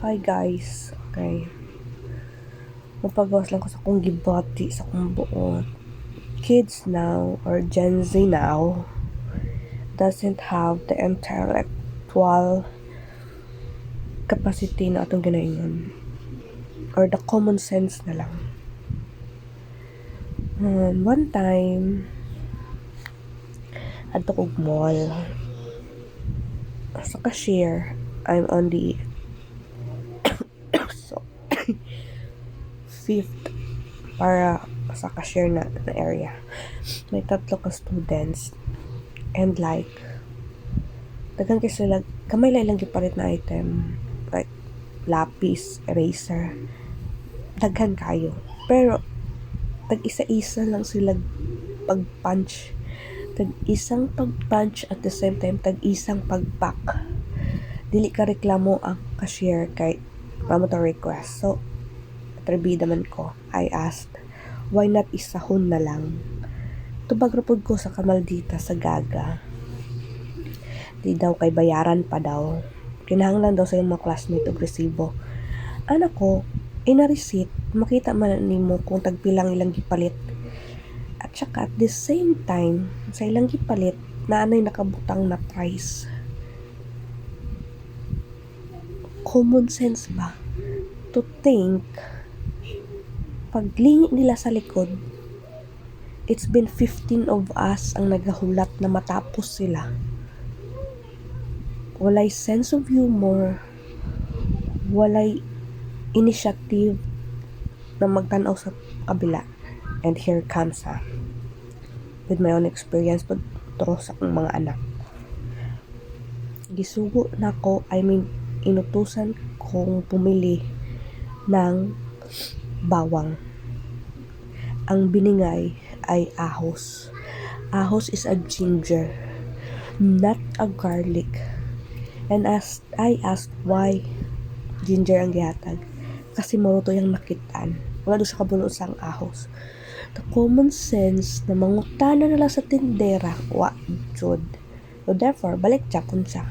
Hi guys, okay. Mapagawas lang ko sa kong gibati sa kong buot. Kids now, or Gen Z now, doesn't have the intellectual capacity na atong ginaingon. Or the common sense na lang. And one time, adto kog mall. Sa cashier, I'm on the so, fifth para sa cashier na area. May 3 ka students and like daghan kay sila kamay lang gipalit na item like lapis, eraser, daghan kayo, pero tag isa-isa lang sila pag-punch, tag isang pag-punch at the same time tag isang pag-pack. Dili ka reklamo ang cashier kay pamo to request. So atribida man ko, I asked, why not isahon na lang? Tubag rapod ko sa kamaldita sa gaga. Di daw kay bayaran pa daw. Kinahanglan daw sa yung mga classmate og resibo. Anak ko, ina-receipt, makita man nimo kung tagpilang ilang gipalit. At saka at the same time, sa ilang gipalit, naanay nakabutang na price. Common sense ba? To think, paglingi nila sa likod, it's been 15 of us ang nagahulat na matapos sila. Walay sense of humor, walay initiative na magtanaw sa kabila. And here comes with my own experience pagturo sa akong mga anak. Gisugo na ko, inutusan kong pumili ng bawang. Ang biningay ay ahos. Ahos is a ginger, not a garlic. And as I asked why ginger ang gihatag, kasi maruto yung nakitaan. Wala doon sa kabulo sa ahos. The common sense na mangutana na lang sa tindera, wa jud. So therefore, balik japon siya.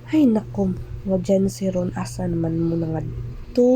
Ay naku, mga Gen Z ron, asa naman mo na nga to?